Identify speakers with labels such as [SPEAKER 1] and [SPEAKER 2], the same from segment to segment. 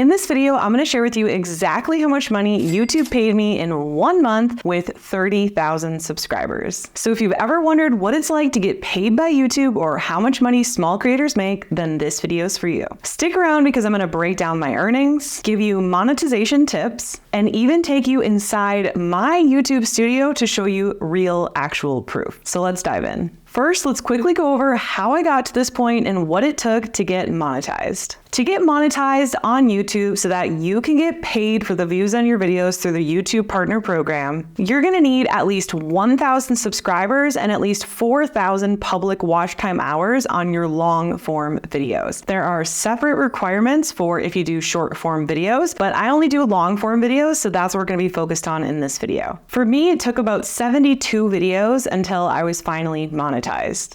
[SPEAKER 1] In this video, I'm going to share with you exactly how much money YouTube paid me in 1 month with 30,000 subscribers. So if you've ever wondered what it's like to get paid by YouTube or how much money small creators make, then this video is for you. Stick around because I'm going to break down my earnings, give you monetization tips, and even take you inside my YouTube studio to show you real, actual proof. So let's dive in. First, let's quickly go over how I got to this point and what it took to get monetized. To get monetized on YouTube so that you can get paid for the views on your videos through the YouTube Partner Program, you're gonna need at least 1,000 subscribers and at least 4,000 public watch time hours on your long form videos. There are separate requirements for if you do short form videos, but I only do long form videos, so that's what we're gonna be focused on in this video. For me, it took about 72 videos until I was finally monetized.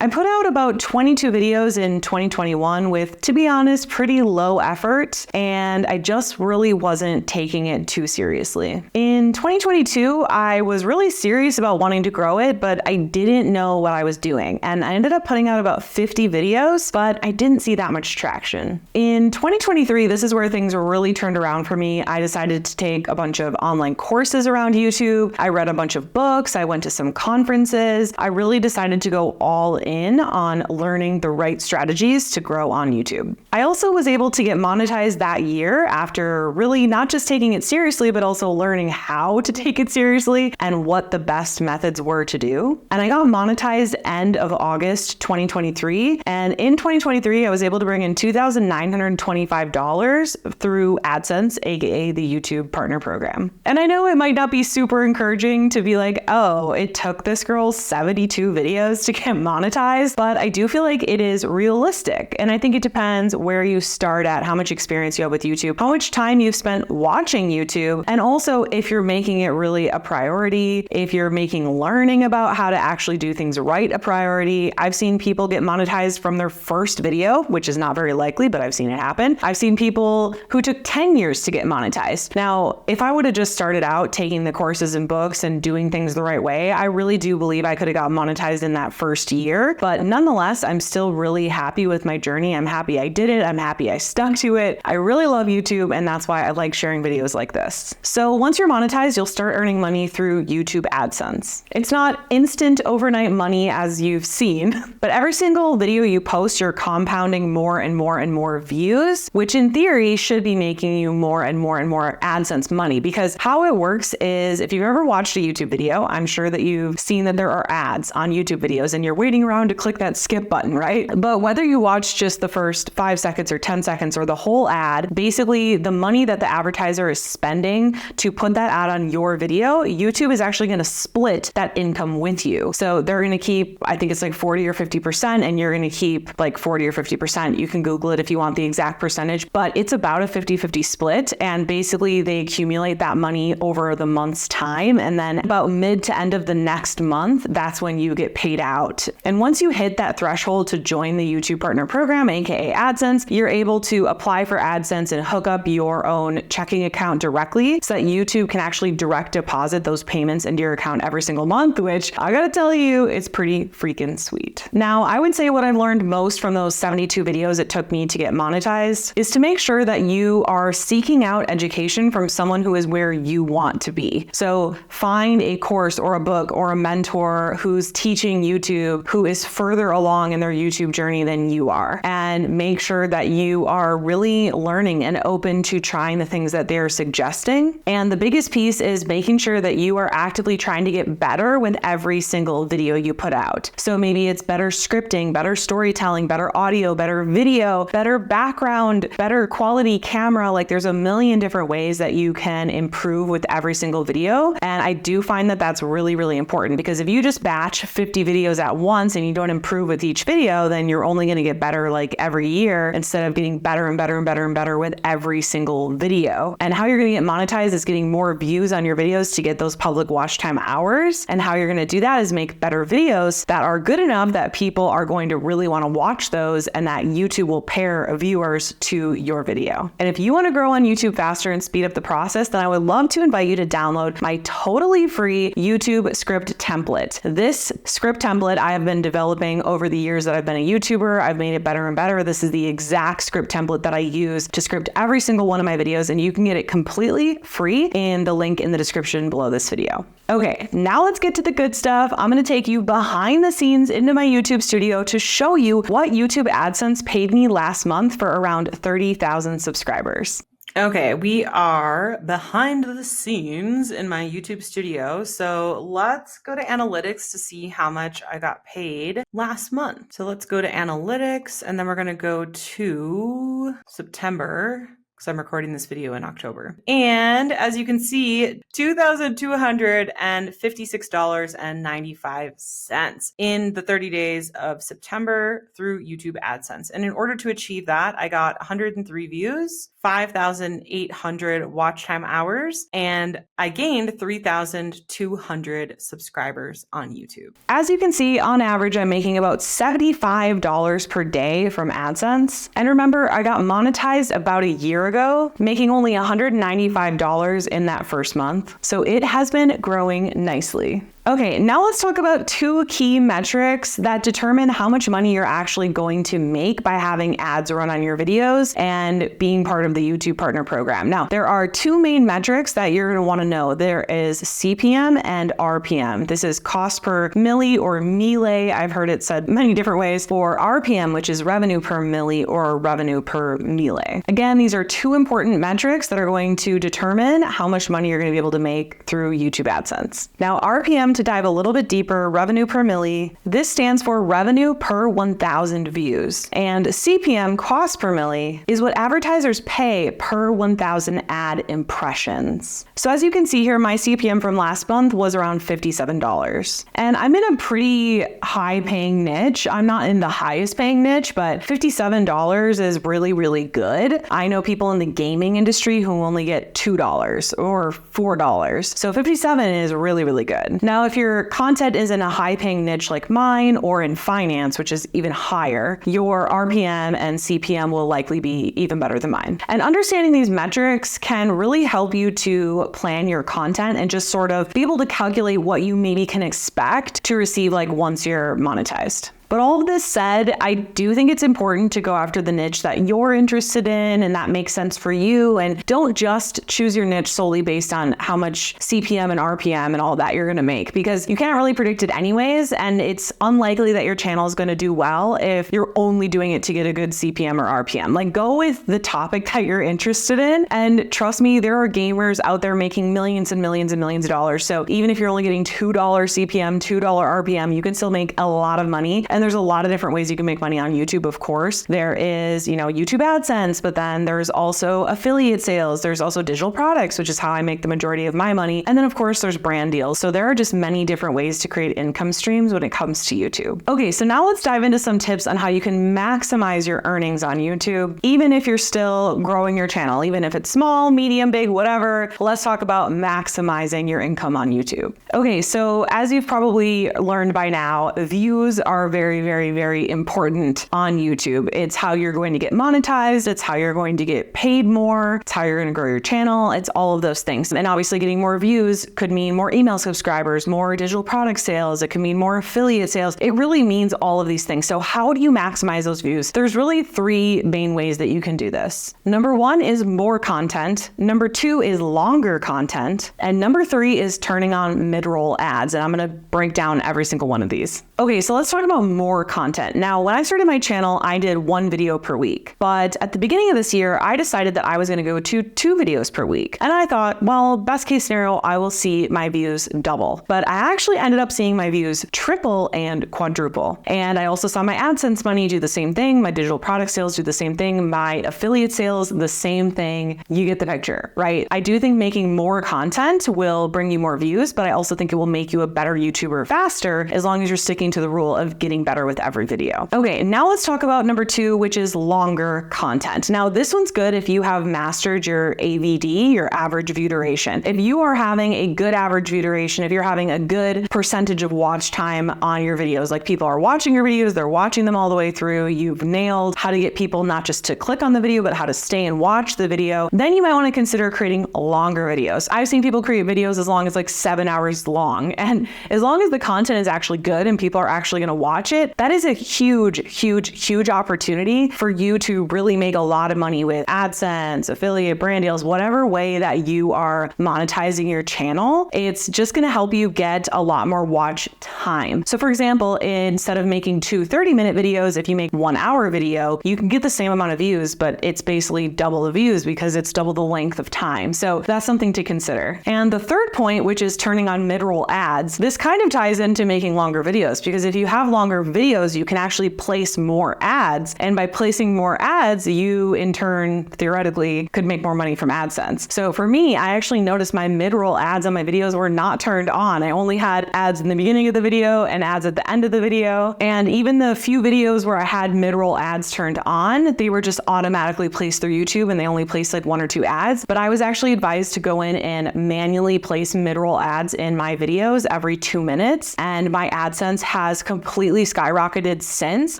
[SPEAKER 1] I put out about 22 videos in 2021 with, to be honest, pretty low effort, and I just really wasn't taking it too seriously. In 2022, I was really serious about wanting to grow it, but I didn't know what I was doing, and I ended up putting out about 50 videos, but I didn't see that much traction. In 2023, this is where things really turned around for me. I decided to take a bunch of online courses around YouTube. I read a bunch of books. I went to some conferences. I really decided to go all in on learning the right strategies to grow on YouTube. I also was able to get monetized that year after really not just taking it seriously, but also learning how to take it seriously and what the best methods were to do. And I got monetized end of August 2023. And in 2023, I was able to bring in $2,925 through AdSense, aka the YouTube Partner Program. And I know it might not be super encouraging to be like, oh, it took this girl 72 videos to get monetized, but I do feel like it is realistic. And I think it depends where you start at, how much experience you have with YouTube, how much time you've spent watching YouTube, and also if you're making it really a priority, if you're making learning about how to actually do things right a priority. I've seen people get monetized from their first video, which is not very likely, but I've seen it happen. I've seen people who took 10 years to get monetized. Now, if I would have just started out taking the courses and books and doing things the right way, I really do believe I could have got monetized in that first year. But nonetheless, I'm still really happy with my journey. I'm happy I did it. I'm happy I stuck to it. I really love YouTube, and that's why I like sharing videos like this. So once you're monetized, you'll start earning money through YouTube AdSense. It's not instant overnight money as you've seen, but every single video you post, you're compounding more and more and more views, which in theory should be making you more and more and more AdSense money. Because how it works is, if you've ever watched a YouTube video, I'm sure that you've seen that there are ads on YouTube videos and you're waiting around to click that skip button, right? But whether you watch just the first 5 seconds or 10 seconds or the whole ad, basically the money that the advertiser is spending to put that ad on your video, YouTube is actually going to split that income with you. So they're going to keep, I think it's like 40 or 50%, and you're going to keep like 40 or 50%. You can Google it if you want the exact percentage, but it's about a 50-50 split. And basically they accumulate that money over the month's time. And then about mid to end of the next month, that's when you get paid out. And once you hit that threshold to join the YouTube Partner Program, aka AdSense, you're able to apply for AdSense and hook up your own checking account directly so that YouTube can actually direct deposit those payments into your account every single month, which I gotta tell you, it's pretty freaking sweet. Now, I would say what I've learned most from those 72 videos it took me to get monetized is to make sure that you are seeking out education from someone who is where you want to be. So find a course or a book or a mentor who's teaching YouTube, who is further along in their YouTube journey than you are, and make sure that you are really learning and open to trying the things that they're suggesting. And the biggest piece is making sure that you are actively trying to get better with every single video you put out. So maybe it's better scripting, better storytelling, better audio, better video, better background, better quality camera. Like there's a million different ways that you can improve with every single video. And I do find that that's really, really important, because if you just batch 50 videos at once and you don't improve with each video, then you're only going to get better like every year instead of getting better and better and better and better with every single video. And how you're going to get monetized is getting more views on your videos to get those public watch time hours. And how you're going to do that is make better videos that are good enough that people are going to really want to watch those, and that YouTube will pair viewers to your video. And if you want to grow on YouTube faster and speed up the process, then I would love to invite you to download my totally free YouTube script template. This script template template I have been developing over the years that I've been a YouTuber. I've made it better and better. This is the exact script template that I use to script every single one of my videos, and you can get it completely free in the link in the description below this video. Okay, now let's get to the good stuff. I'm gonna take you behind the scenes into my YouTube studio to show you what YouTube AdSense paid me last month for around 30,000 subscribers. Okay, we are behind the scenes in my YouTube studio. So let's go to analytics to see how much I got paid last month. So let's go to analytics, and then we're gonna go to September, because I'm recording this video in October. And as you can see, $2,256.95 in the 30 days of September through YouTube AdSense. And in order to achieve that, I got 103 views, 5,800 watch time hours, and I gained 3,200 subscribers on YouTube. As you can see, on average, I'm making about $75 per day from AdSense. And remember, I got monetized about a year ago, making only $195 in that first month. So it has been growing nicely. Okay, now let's talk about two key metrics that determine how much money you're actually going to make by having ads run on your videos and being part of the YouTube Partner Program. Now, there are two main metrics that you're gonna wanna know. There is CPM and RPM. This is cost per milli or melee. I've heard it said many different ways. For RPM, which is revenue per milli or revenue per melee. Again, these are two important metrics that are going to determine how much money you're gonna be able to make through YouTube AdSense. Now, RPM, to dive a little bit deeper, revenue per milli, this stands for revenue per 1,000 views. And CPM, cost per milli, is what advertisers pay per 1,000 ad impressions. So as you can see here, my CPM from last month was around $57. And I'm in a pretty high paying niche. I'm not in the highest paying niche, but $57 is really, really good. I know people in the gaming industry who only get $2 or $4. So 57 is really, really good. Now, if your content is in a high paying niche like mine or in finance, which is even higher, your RPM and CPM will likely be even better than mine. And understanding these metrics can really help you to plan your content and just sort of be able to calculate what you maybe can expect to receive like once you're monetized. But all of this said, I do think it's important to go after the niche that you're interested in and that makes sense for you. And don't just choose your niche solely based on how much CPM and RPM and all that you're gonna make, because you can't really predict it anyways. And it's unlikely that your channel is gonna do well if you're only doing it to get a good CPM or RPM. Like, go with the topic that you're interested in. And trust me, there are gamers out there making millions and millions and millions of dollars. So even if you're only getting $2 CPM, $2 RPM, you can still make a lot of money. And there's a lot of different ways you can make money on YouTube, of course. There is, YouTube AdSense, but then there's also affiliate sales. There's also digital products, which is how I make the majority of my money. And then of course there's brand deals. So there are just many different ways to create income streams when it comes to YouTube. Okay, so now let's dive into some tips on how you can maximize your earnings on YouTube, even if you're still growing your channel, even if it's small, medium, big, whatever. Let's talk about maximizing your income on YouTube. Okay, so as you've probably learned by now, views are very, very, very important on YouTube. It's how you're going to get monetized. It's how you're going to get paid more. It's how you're going to grow your channel. It's all of those things. And obviously getting more views could mean more email subscribers, more digital product sales. It could mean more affiliate sales. It really means all of these things. So how do you maximize those views? There's really three main ways that you can do this. Number one is more content. Number two is longer content. And number three is turning on mid-roll ads. And I'm going to break down every single one of these. Okay, so let's talk about more content. Now, when I started my channel, I did one video per week. But at the beginning of this year, I decided that I was going to go to 2 videos per week. And I thought, well, best case scenario, I will see my views double. But I actually ended up seeing my views triple and quadruple. And I also saw my AdSense money do the same thing. My digital product sales do the same thing. My affiliate sales, the same thing. You get the picture, right? I do think making more content will bring you more views, but I also think it will make you a better YouTuber faster as long as you're sticking to the rule of getting better with every video. Okay, now let's talk about number 2, which is longer content. Now this one's good if you have mastered your AVD, your average view duration. If you are having a good average view duration, if you're having a good percentage of watch time on your videos, like people are watching your videos, they're watching them all the way through, you've nailed how to get people not just to click on the video, but how to stay and watch the video, then you might want to consider creating longer videos. I've seen people create videos as long as like 7 hours long. And as long as the content is actually good and people are actually going to watch it, that is a huge opportunity for you to really make a lot of money with AdSense, affiliate, brand deals, whatever way that you are monetizing your channel. It's just going to help you get a lot more watch time. So for example, instead of making 2 30-minute videos, if you make 1 hour video, you can get the same amount of views, but it's basically double the views because it's double the length of time. So that's something to consider. And the third point, which is turning on mid-roll ads, this kind of ties into making longer videos, because if you have longer videos, you can actually place more ads. And by placing more ads, you in turn, theoretically, could make more money from AdSense. So for me, I actually noticed my mid-roll ads on my videos were not turned on. I only had ads in the beginning of the video and ads at the end of the video. And even the few videos where I had mid-roll ads turned on, they were just automatically placed through YouTube and they only placed like 1 or 2 ads. But I was actually advised to go in and manually place mid-roll ads in my videos every 2 minutes. And my AdSense has completely skyrocketed since.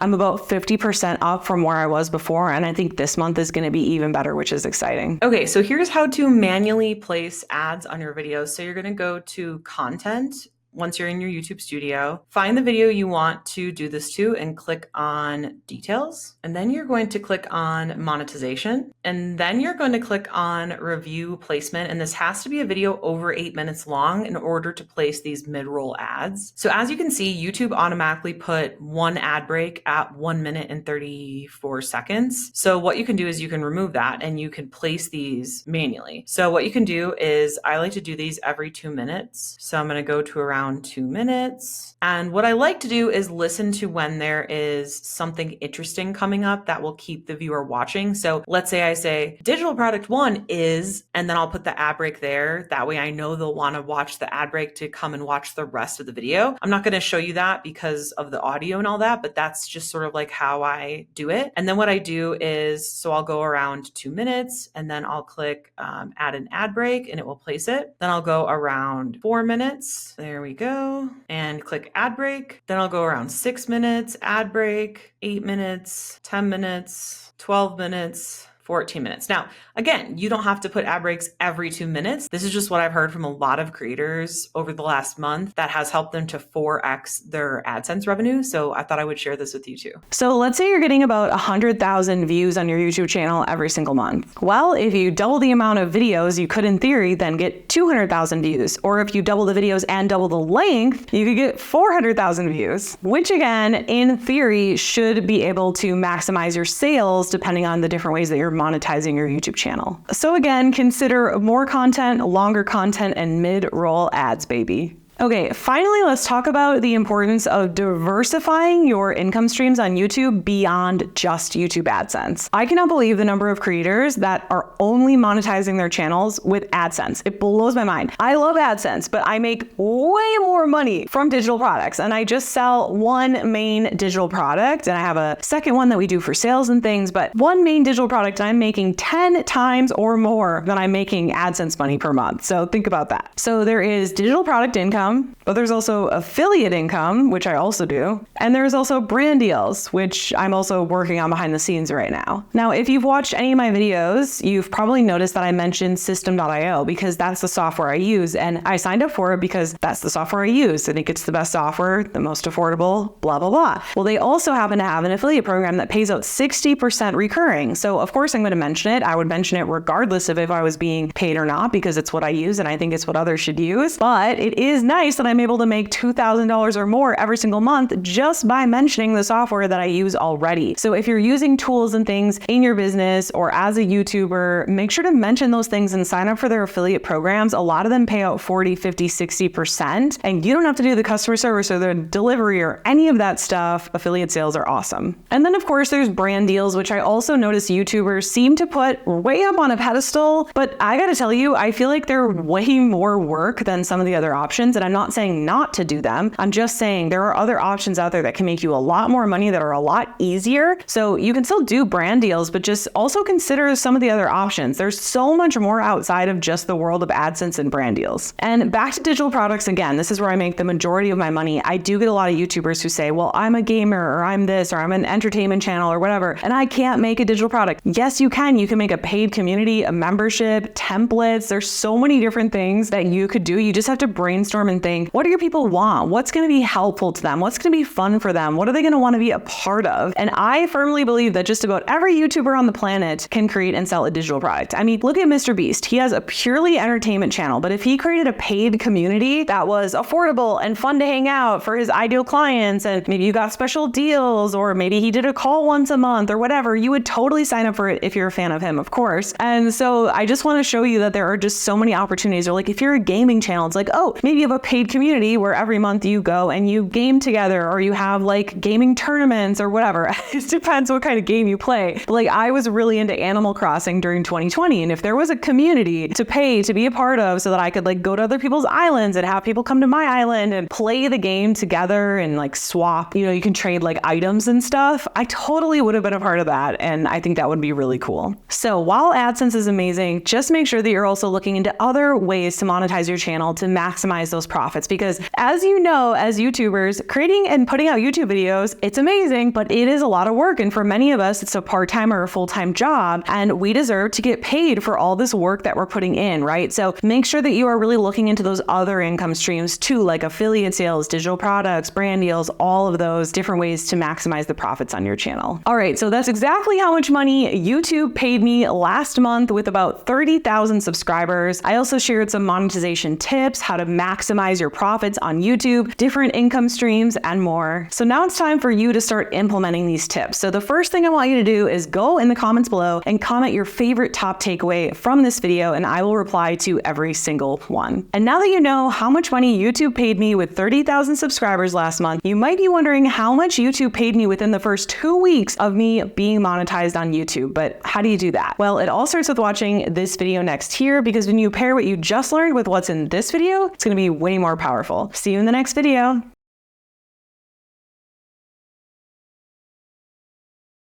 [SPEAKER 1] I'm about 50% up from where I was before. And I think this month is going to be even better, which is exciting. Okay, so here's how to manually place ads on your videos. So you're going to go to content. Once you're in your YouTube studio, find the video you want to do this to and click on details. And then you're going to click on monetization. And then you're going to click on review placement. And this has to be a video over 8 minutes long in order to place these mid-roll ads. So as you can see, YouTube automatically put 1 ad break at 1 minute and 34 seconds. So what you can do is you can remove that and you can place these manually. So what you can do is I like to do these every 2 minutes. So I'm going to go to around 2 minutes. And what I like to do is listen to when there is something interesting coming up that will keep the viewer watching. So let's say I say digital product 1 is, and then I'll put the ad break there. That way I know they'll want to watch the ad break to come and watch the rest of the video. I'm not going to show you that because of the audio and all that, but that's just sort of like how I do it. And then what I do is, so I'll go around 2 minutes and then I'll click add an ad break and it will place it. Then I'll go around 4 minutes. There we go. And click ad break. Then I'll go around 6 minutes, ad break, 8 minutes, 10 minutes, 12 minutes, 14 minutes. Now, again, you don't have to put ad breaks every 2 minutes. This is just what I've heard from a lot of creators over the last month that has helped them to 4x their AdSense revenue. So I thought I would share this with you too. So let's say you're getting about 100,000 views on your YouTube channel every single month. Well, if you double the amount of videos, you could in theory then get 200,000 views. Or if you double the videos and double the length, you could get 400,000 views, which again, in theory, should be able to maximize your sales depending on the different ways that you're monetizing your YouTube channel. So again, consider more content, longer content, and mid-roll ads, baby. Okay, finally, let's talk about the importance of diversifying your income streams on YouTube beyond just YouTube AdSense. I cannot believe the number of creators that are only monetizing their channels with AdSense. It blows my mind. I love AdSense, but I make way more money from digital products, and I just sell one main digital product, and I have a second one that we do for sales and things, but one main digital product, and I'm making 10 times or more than I'm making AdSense money per month. So think about that. So there is digital product income, but there's also affiliate income, which I also do. And there's also brand deals, which I'm also working on behind the scenes right now. Now, if you've watched any of my videos, you've probably noticed that I mentioned System.io because that's the software I use. And I signed up for it because that's the software I use. I think it's the best software, the most affordable, blah, blah, blah. Well, they also happen to have an affiliate program that pays out 60% recurring. So of course I'm going to mention it. I would mention it regardless of if I was being paid or not, because it's what I use and I think it's what others should use. But it is nice that I'm able to make $2,000 or more every single month just by mentioning the software that I use already. So if you're using tools and things in your business or as a YouTuber, make sure to mention those things and sign up for their affiliate programs. A lot of them pay out 40, 50, 60%, and you don't have to do the customer service or the delivery or any of that stuff. Affiliate sales are awesome. And then of course there's brand deals, which I also notice YouTubers seem to put way up on a pedestal, but I gotta tell you, I feel like they're way more work than some of the other options. And I'm not saying not to do them. I'm just saying there are other options out there that can make you a lot more money, that are a lot easier. So you can still do brand deals, but just also consider some of the other options. There's so much more outside of just the world of AdSense and brand deals. And back to digital products again, this is where I make the majority of my money. I do get a lot of YouTubers who say, well, I'm a gamer, or I'm this, or I'm an entertainment channel, or whatever, and I can't make a digital product. Yes, you can. You can make a paid community, a membership, templates. There's so many different things that you could do. You just have to brainstorm and think, what do your people want? What's going to be helpful to them? What's going to be fun for them? What are they going to want to be a part of? And I firmly believe that just about every YouTuber on the planet can create and sell a digital product. I mean, look at Mr. Beast. He has a purely entertainment channel, but if he created a paid community that was affordable and fun to hang out for his ideal clients, and maybe you got special deals, or maybe he did a call once a month or whatever, you would totally sign up for it if you're a fan of him, of course. And so I just want to show you that there are just so many opportunities. Or like if you're a gaming channel, it's like, oh, maybe you have a paid community where every month you go and you game together, or you have like gaming tournaments or whatever. It depends what kind of game you play. But like I was really into Animal Crossing during 2020. And if there was a community to pay to be a part of so that I could like go to other people's islands and have people come to my island and play the game together and like swap, you can trade like items and stuff, I totally would have been a part of that. And I think that would be really cool. So while AdSense is amazing, just make sure that you're also looking into other ways to monetize your channel to maximize those profits. Because as you know, as YouTubers, creating and putting out YouTube videos, it's amazing, but it is a lot of work. And for many of us, it's a part-time or a full-time job, and we deserve to get paid for all this work that we're putting in, right? So make sure that you are really looking into those other income streams too, like affiliate sales, digital products, brand deals, all of those different ways to maximize the profits on your channel. All right, so that's exactly how much money YouTube paid me last month with about 30,000 subscribers. I also shared some monetization tips, how to maximize your profits on YouTube, different income streams, and more. So now it's time for you to start implementing these tips. So the first thing I want you to do is go in the comments below and comment your favorite top takeaway from this video, and I will reply to every single one. And now that you know how much money YouTube paid me with 30,000 subscribers last month, you might be wondering how much YouTube paid me within the first 2 weeks of me being monetized on YouTube. But how do you do that? Well, it all starts with watching this video next here, because when you pair what you just learned with what's in this video, it's going to be way more powerful. See you in the next video.